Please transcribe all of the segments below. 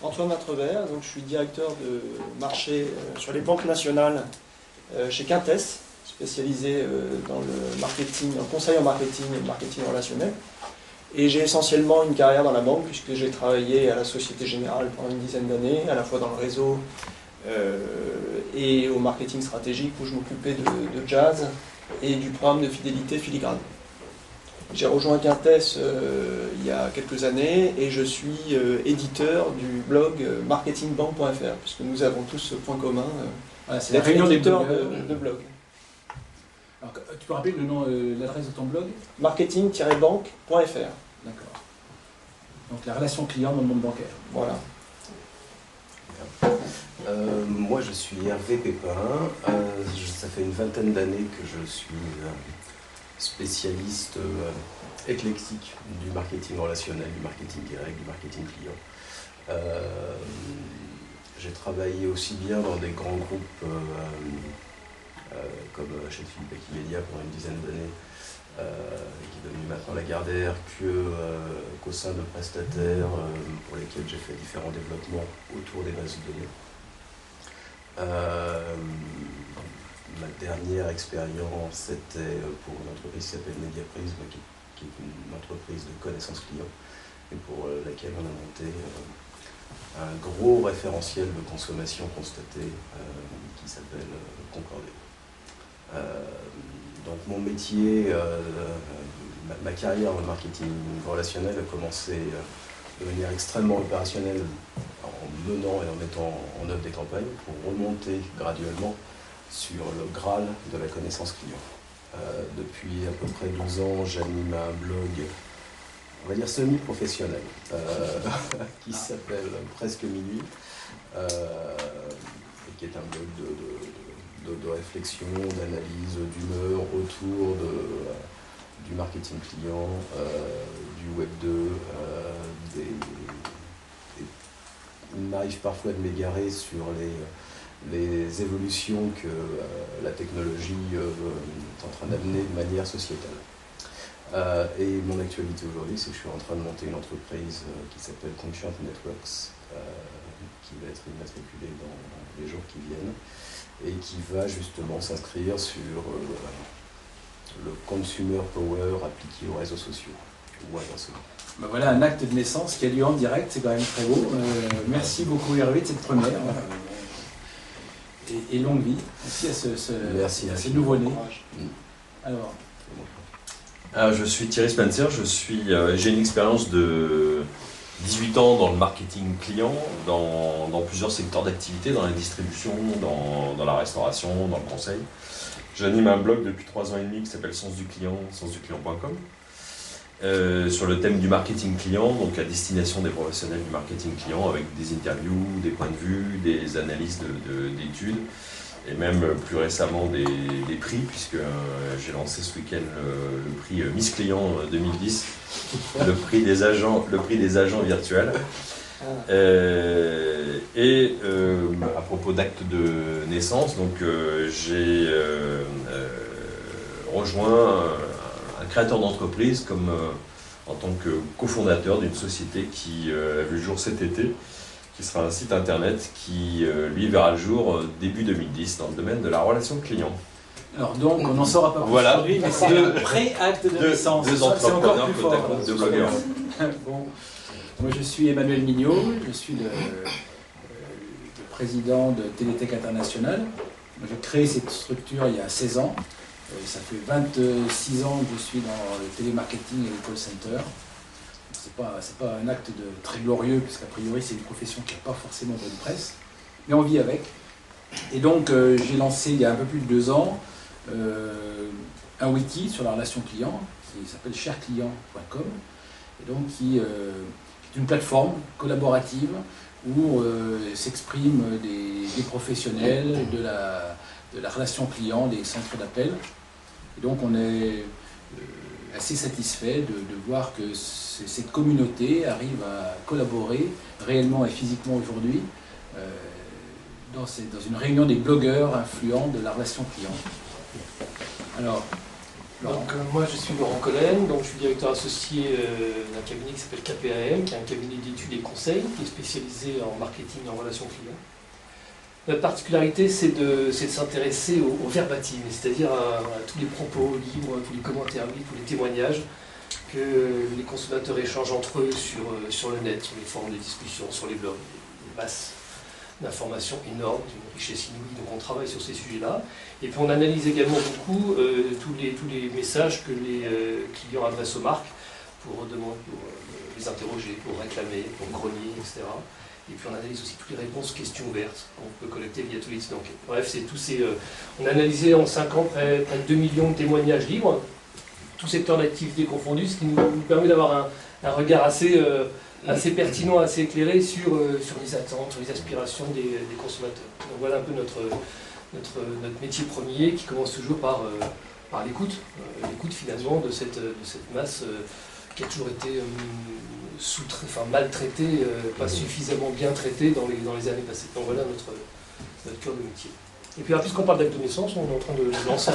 Antoine Matrevert, donc je suis directeur de marché sur les banques nationales chez Quintess, spécialisé dans le marketing, dans le conseil en marketing et le marketing relationnel. Et j'ai essentiellement une carrière dans la banque, puisque j'ai travaillé à la Société Générale pendant une dizaine d'années, à la fois dans le réseau et au marketing stratégique, où je m'occupais de jazz et du programme de fidélité Filigrane. J'ai rejoint Quintess il y a quelques années et je suis éditeur du blog marketingbank.fr, puisque nous avons tous ce point commun c'est la réunion des éditeur blogueurs. de blog. Alors, tu peux rappeler le nom, l'adresse de ton blog? Marketing-bank.fr. D'accord. Donc la relation client dans le monde bancaire. Voilà. Moi je suis Hervé Pépin, ça fait une vingtaine d'années que je suis spécialiste éclectique du marketing relationnel, du marketing direct, du marketing client. J'ai travaillé aussi bien dans des grands groupes comme chez Philippe Equimedia pendant une dizaine d'années, qui est devenu maintenant Lagardère, qu'au sein de prestataires pour lesquels j'ai fait différents développements autour des bases de données. Ma dernière expérience, c'était pour une entreprise qui s'appelle Mediaprism, qui est une entreprise de connaissance client, et pour laquelle on a monté un gros référentiel de consommation constaté qui s'appelle Concordé. Donc mon métier, ma carrière en marketing relationnel a commencé de manière extrêmement opérationnelle en menant et en mettant en œuvre des campagnes pour remonter graduellement sur le Graal de la connaissance client. Depuis à peu près 12 ans, j'anime un blog, on va dire semi-professionnel, qui s'appelle Presque Minuit, et qui est un blog de réflexion, d'analyse, d'humeur autour du marketing client, du Web 2, il m'arrive parfois de m'égarer sur les évolutions que la technologie est en train d'amener de manière sociétale. Et mon actualité aujourd'hui, c'est que je suis en train de monter une entreprise qui s'appelle Conscient Networks, qui va être immatriculée dans les jours qui viennent, et qui va justement s'inscrire sur le consumer power appliqué aux réseaux sociaux, ou inversement. Ben voilà un acte de naissance qui a lieu en direct, c'est quand même très beau. Merci beaucoup Hervé de cette première. Et longue vie aussi à ces nouveau-nés. Alors, je suis Thierry Spencer, j'ai une expérience de 18 ans dans le marketing client, dans plusieurs secteurs d'activité, dans la distribution, dans la restauration, dans le conseil. J'anime un blog depuis 3 ans et demi qui s'appelle Sens du client, sensduclient.com, sur le thème du marketing client, donc à destination des professionnels du marketing client, avec des interviews, des points de vue, des analyses d'études, et même plus récemment des prix, puisque j'ai lancé ce week-end le prix Miss Client 2010, le prix des agents virtuels. À propos d'actes de naissance, donc j'ai rejoint un créateur d'entreprise en tant que cofondateur d'une société qui a vu le jour cet été, qui sera un site internet qui, lui, verra le jour début 2010 dans le domaine de la relation client. Alors donc, on n'en saura pas plus aujourd'hui, mais c'est le pré-acte de naissance. Deux entrepreneurs, peut-être, deux blogueurs. Bon. Moi, je suis Emmanuel Mignot, je suis le président de Télétech International. J'ai créé cette structure il y a 16 ans. Ça fait 26 ans que je suis dans le télémarketing et le call center. C'est pas un acte très glorieux, puisqu'a priori c'est une profession qui n'a pas forcément bonne presse, mais on vit avec. Et donc j'ai lancé il y a un peu plus de 2 ans un wiki sur la relation client qui s'appelle cherclient.com, et donc qui est une plateforme collaborative où s'expriment des professionnels de la relation client, des centres d'appel. Et donc on est assez satisfait de voir que cette communauté arrive à collaborer réellement et physiquement aujourd'hui dans une réunion des blogueurs influents de la relation client. Alors, Donc, moi je suis Laurent Collen, donc je suis directeur associé d'un cabinet qui s'appelle KPAM, qui est un cabinet d'études et conseils qui est spécialisé en marketing et en relations clients. Notre particularité, c'est de s'intéresser au verbatim, c'est-à-dire à tous les propos libres, tous les commentaires libres, tous les témoignages que les consommateurs échangent entre eux sur le net, sur les forums de discussion, sur les blogs, des masses d'informations énormes, d'une richesse inouïe, donc on travaille sur ces sujets-là. Et puis on analyse également beaucoup tous les messages que les clients adressent aux marques pour les interroger, pour réclamer, pour grogner, etc. Et puis on analyse aussi toutes les réponses questions ouvertes qu'on peut collecter via Twitter. Donc bref, c'est tous ces. On a analysé en 5 ans près de 2 millions de témoignages libres, tous secteurs d'activité confondus, ce qui nous permet d'avoir un regard assez pertinent, assez éclairé sur les attentes, sur les aspirations des consommateurs. Donc voilà un peu notre métier premier qui commence toujours par l'écoute. L'écoute finalement de cette masse qui a toujours été maltraitée, pas suffisamment bien traitée dans les années passées. Donc voilà notre cœur de métier. Et puis puisqu'on parle d'acte de naissance, on est en train de lancer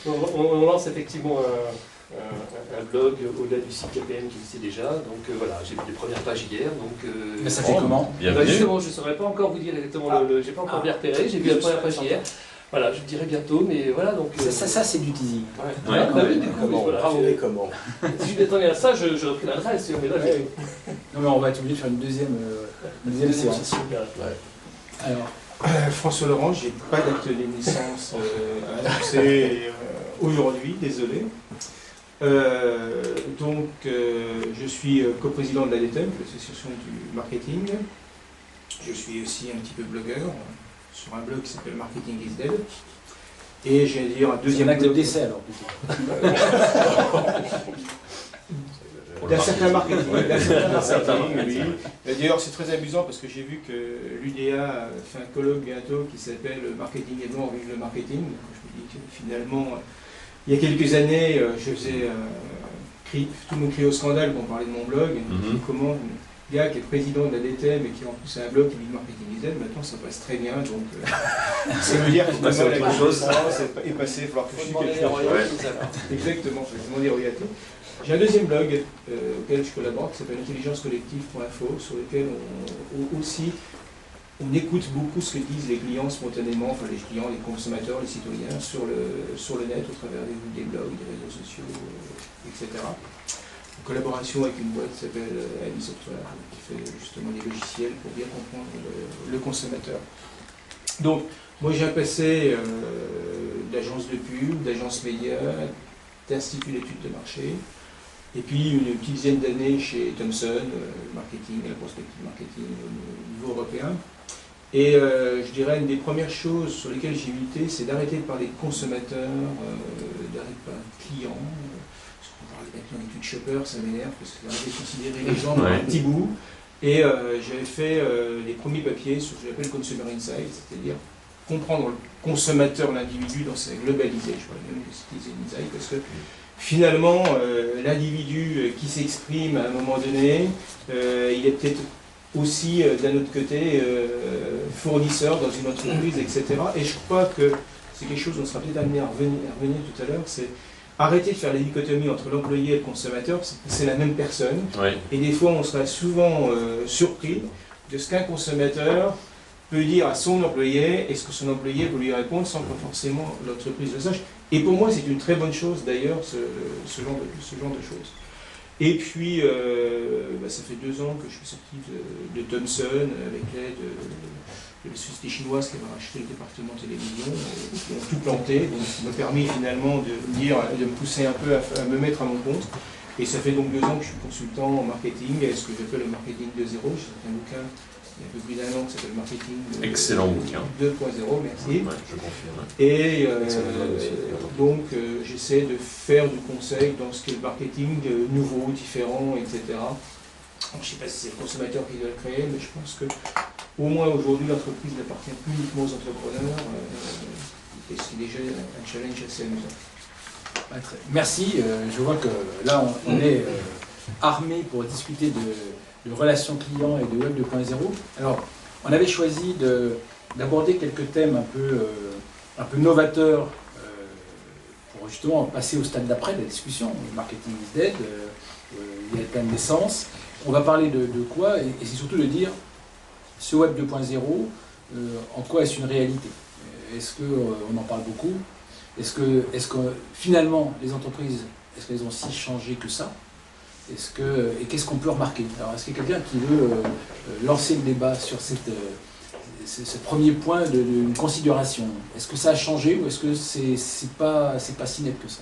on lance effectivement un blog au-delà du site KPM qui existait déjà. Donc voilà, j'ai vu les premières pages hier. Donc, mais ça fait comment? Justement, je ne saurais pas encore vous dire exactement, j'ai pas encore bien repéré, j'ai vu la première page hier. Voilà, je dirai bientôt, mais voilà. Donc, ça c'est du teasing. Ouais. Ouais, Comment Si je m'attendais à ça, je repris l'adresse. Mais là, non, mais on va être obligé de faire une deuxième séance. Alors, François Laurent, j'ai pas d'acte de naissance à annoncer aujourd'hui, désolé. Je suis coprésident de l'ADTEM, l'association du marketing. Je suis aussi un petit peu blogueur sur un blog qui s'appelle Marketing is Dead. Et j'ai dire un deuxième acte de blog. décès alors plutôt. D'un certain marketing, oui. D'ailleurs, c'est très amusant parce que j'ai vu que l'UDA fait un colloque bientôt qui s'appelle Marketing et mort, vive le marketing. Donc, je me dis que finalement, il y a quelques années, je faisais tout mon cri au scandale quand on parlait de mon blog. Comment un gars qui est président de la DTM et qui en plus a un blog qui dit Marketing is Dead, maintenant ça passe très bien. Donc, ça veut dire qu'il faut passer à autre chose. Et passer, il va falloir que je suis quelque chose. Exactement, il faut demander aux royautés. J'ai un deuxième blog auquel je collabore qui s'appelle intelligencecollective.info, sur lequel on écoute beaucoup ce que disent les clients spontanément, enfin les clients, les consommateurs, les citoyens sur le net, au travers des blogs, des réseaux sociaux, etc. En collaboration avec une boîte qui s'appelle Ami Software, qui fait justement des logiciels pour bien comprendre le consommateur. Donc, moi j'ai un passé d'agence de pub, d'agence média, d'institut d'études de marché, et puis une petite dizaine d'années chez Thomson, marketing, la prospective marketing au niveau européen. Et je dirais une des premières choses sur lesquelles j'ai milité, c'est d'arrêter de parler de consommateurs, d'arrêter de parler de clients. Parce qu'on parle maintenant d'études shopper, ça m'énerve, parce que d'arrêter de considérer les gens dans un petit bout. Et j'avais fait les premiers papiers sur ce que j'appelle Consumer Insight, c'est-à-dire comprendre le consommateur, l'individu dans sa globalisée. Je pourrais même utiliser Insight, parce que finalement, l'individu qui s'exprime à un moment donné, il est peut-être aussi d'un autre côté fournisseur dans une entreprise, etc. Et je crois que c'est quelque chose dont on sera peut-être amené à revenir tout à l'heure, c'est arrêter de faire la dichotomie entre l'employé et le consommateur, c'est la même personne. Oui. Et des fois, on sera souvent surpris de ce qu'un consommateur peut dire à son employé et ce que son employé peut lui répondre sans que forcément l'entreprise le sache. Et pour moi, c'est une très bonne chose d'ailleurs, ce genre de choses. Et puis, ça fait 2 ans que je suis sorti de Thomson avec l'aide de la société chinoise qui avait racheté le département télévision, qui ont tout planté, donc ça m'a permis finalement de me pousser un peu à me mettre à mon compte. Et ça fait donc 2 ans que je suis consultant en marketing, ce que j'appelle le marketing 2.0. J'ai sorti un bouquin il y a un peu plus d'1 an qui s'appelle Marketing 2.0. Excellent bouquin. 2.0, merci. Ouais, je confirme. Et donc j'essaie de faire du conseil dans ce qu'est le marketing nouveau, différent, etc. Donc, je ne sais pas si c'est le consommateur qui doit le créer, mais je pense que au moins aujourd'hui l'entreprise n'appartient plus uniquement aux entrepreneurs, et c'est déjà un challenge assez amusant. Merci, je vois que là on est armé pour discuter de relations clients et de Web 2.0. Alors, on avait choisi d'aborder quelques thèmes un peu un peu novateur pour justement passer au stade d'après de la discussion. Le marketing is dead, il y a plein de naissances. On va parler de quoi, et c'est surtout de dire ce Web 2.0, en quoi est-ce une réalité? Est-ce qu'on en parle beaucoup? Est-ce que finalement les entreprises, est-ce qu'elles ont si changé que ça? Et qu'est-ce qu'on peut remarquer? Alors, est-ce qu'il y a quelqu'un qui veut lancer le débat sur ce premier point d'une considération? Est-ce que ça a changé ou est-ce que c'est pas si net que ça?